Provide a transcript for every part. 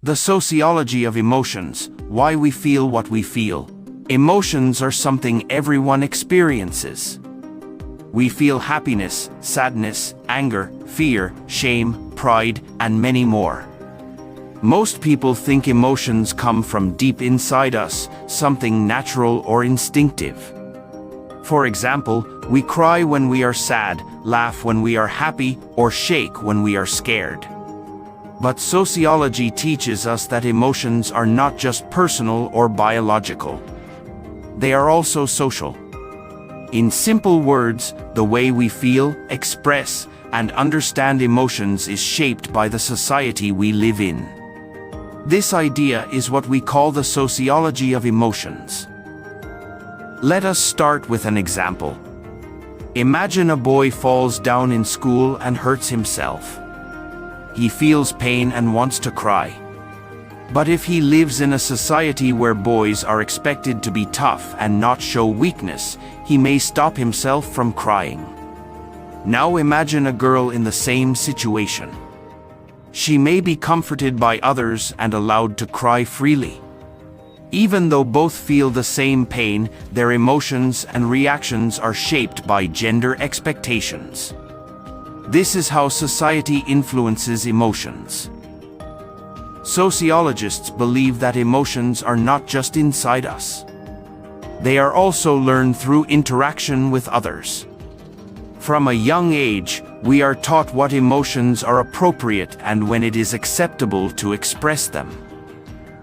The sociology of emotions, why we feel what we feel. Emotions are something everyone experiences. We feel happiness, sadness, anger, fear, shame, pride, and many more. Most people think emotions come from deep inside us, something natural or instinctive. For example, we cry when we are sad, laugh when we are happy, or shake when we are scared. But sociology teaches us that emotions are not just personal or biological. They are also social. In simple words, the way we feel, express, and understand emotions is shaped by the society we live in. This idea is what we call the sociology of emotions. Let us start with an example. Imagine a boy falls down in school and hurts himself. He feels pain and wants to cry. But if he lives in a society where boys are expected to be tough and not show weakness, he may stop himself from crying. Now imagine a girl in the same situation. She may be comforted by others and allowed to cry freely. Even though both feel the same pain, their emotions and reactions are shaped by gender expectations. This is how society influences emotions. Sociologists believe that emotions are not just inside us. They are also learned through interaction with others. From a young age, we are taught what emotions are appropriate and when it is acceptable to express them.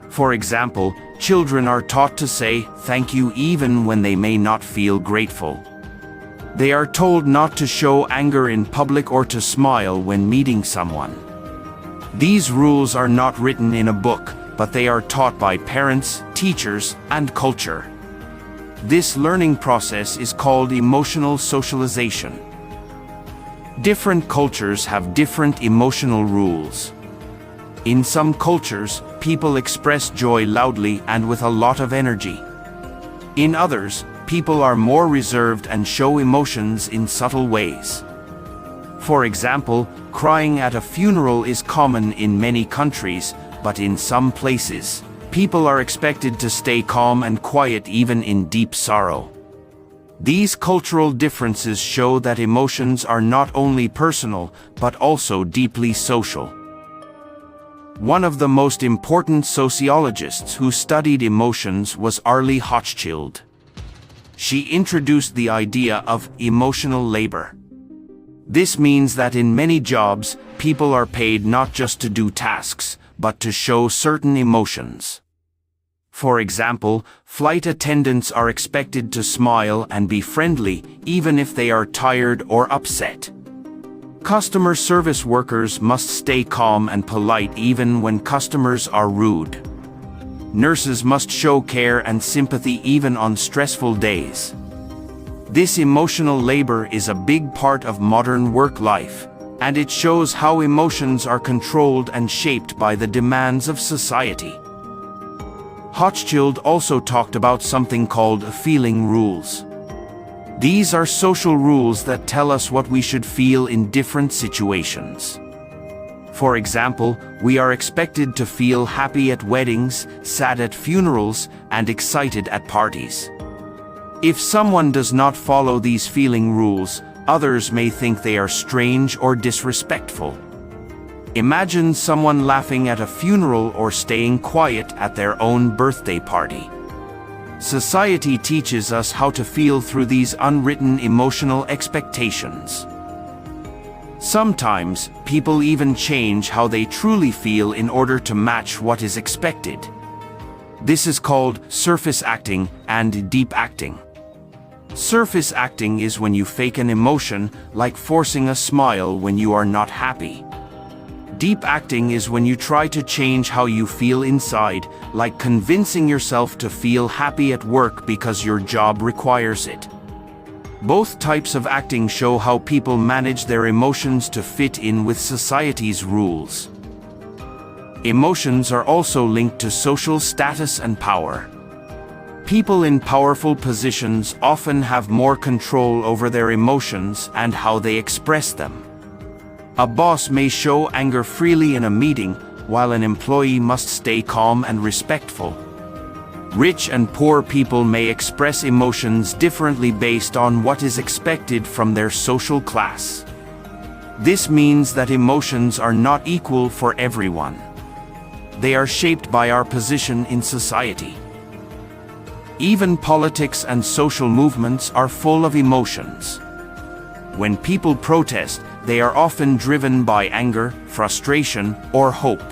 For example, children are taught to say thank you even when they may not feel grateful. They are told not to show anger in public or to smile when meeting someone. These rules are not written in a book, but they are taught by parents, teachers, and culture. This learning process is called emotional socialization. Different cultures have different emotional rules. In some cultures, people express joy loudly and with a lot of energy. In others, people are more reserved and show emotions in subtle ways. For example, crying at a funeral is common in many countries, but in some places, people are expected to stay calm and quiet even in deep sorrow. These cultural differences show that emotions are not only personal, but also deeply social. One of the most important sociologists who studied emotions was Khushdil. She introduced the idea of emotional labor. This means that in many jobs, people are paid not just to do tasks, but to show certain emotions. For example, flight attendants are expected to smile and be friendly, even if they are tired or upset. Customer service workers must stay calm and polite even when customers are rude. Nurses must show care and sympathy even on stressful days. This emotional labor is a big part of modern work life, and it shows how emotions are controlled and shaped by the demands of society. Khushdil also talked about something called feeling rules. These are social rules that tell us what we should feel in different situations. For example, we are expected to feel happy at weddings, sad at funerals, and excited at parties. If someone does not follow these feeling rules, others may think they are strange or disrespectful. Imagine someone laughing at a funeral or staying quiet at their own birthday party. Society teaches us how to feel through these unwritten emotional expectations. Sometimes, people even change how they truly feel in order to match what is expected. This is called surface acting and deep acting. Surface acting is when you fake an emotion, like forcing a smile when you are not happy. Deep acting is when you try to change how you feel inside, like convincing yourself to feel happy at work because your job requires it. Both types of acting show how people manage their emotions to fit in with society's rules. Emotions are also linked to social status and power. People in powerful positions often have more control over their emotions and how they express them. A boss may show anger freely in a meeting, while an employee must stay calm and respectful. Rich and poor people may express emotions differently based on what is expected from their social class. This means that emotions are not equal for everyone. They are shaped by our position in society. Even politics and social movements are full of emotions. When people protest, they are often driven by anger, frustration, or hope.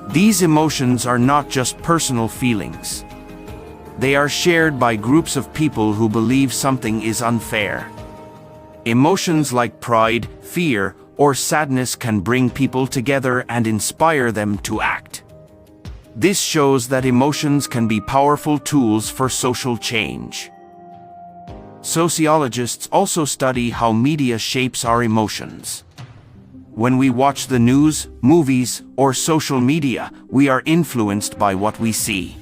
These emotions are not just personal feelings. They are shared by groups of people who believe something is unfair. Emotions like pride, fear, or sadness can bring people together and inspire them to act. This shows that emotions can be powerful tools for social change. Sociologists also study how media shapes our emotions. When we watch the news, movies, or social media, we are influenced by what we see.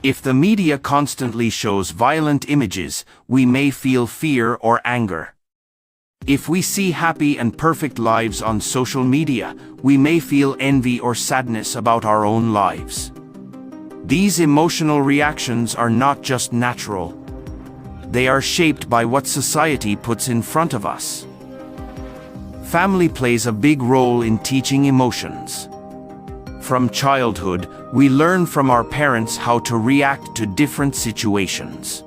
If the media constantly shows violent images, we may feel fear or anger. If we see happy and perfect lives on social media, we may feel envy or sadness about our own lives. These emotional reactions are not just natural. They are shaped by what society puts in front of us. Family plays a big role in teaching emotions. From childhood, we learn from our parents how to react to different situations.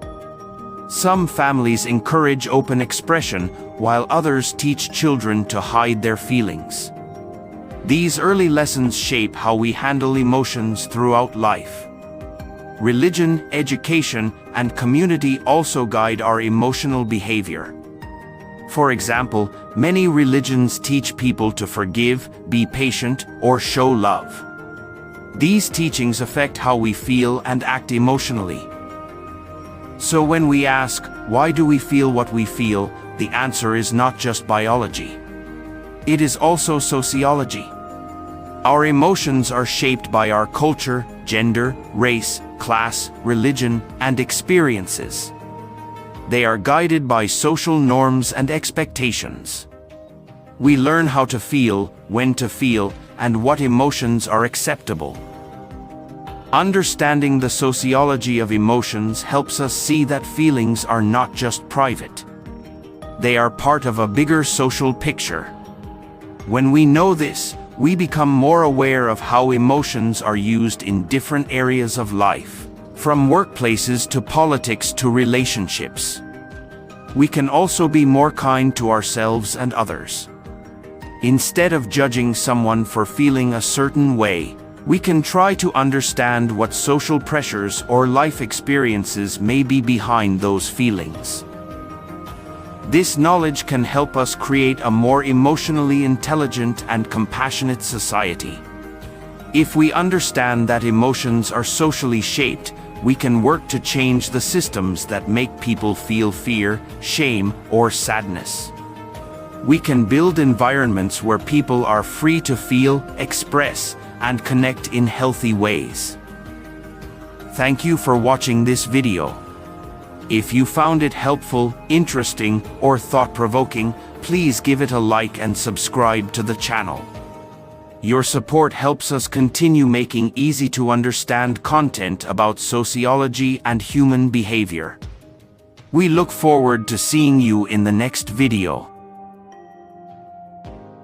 Some families encourage open expression, while others teach children to hide their feelings. These early lessons shape how we handle emotions throughout life. Religion, education, and community also guide our emotional behavior. For example, many religions teach people to forgive, be patient, or show love. These teachings affect how we feel and act emotionally. So when we ask, why do we feel what we feel, the answer is not just biology. It is also sociology. Our emotions are shaped by our culture, gender, race, class, religion, and experiences. They are guided by social norms and expectations. We learn how to feel, when to feel, and what emotions are acceptable. Understanding the sociology of emotions helps us see that feelings are not just private. They are part of a bigger social picture. When we know this, we become more aware of how emotions are used in different areas of life, from workplaces to politics to relationships. We can also be more kind to ourselves and others. Instead of judging someone for feeling a certain way, we can try to understand what social pressures or life experiences may be behind those feelings. This knowledge can help us create a more emotionally intelligent and compassionate society. If we understand that emotions are socially shaped, we can work to change the systems that make people feel fear, shame, or sadness. We can build environments where people are free to feel, express, and connect in healthy ways. Thank you for watching this video. If you found it helpful, interesting, or thought-provoking, please give it a like and subscribe to the channel. Your support helps us continue making easy-to-understand content about sociology and human behavior. We look forward to seeing you in the next video.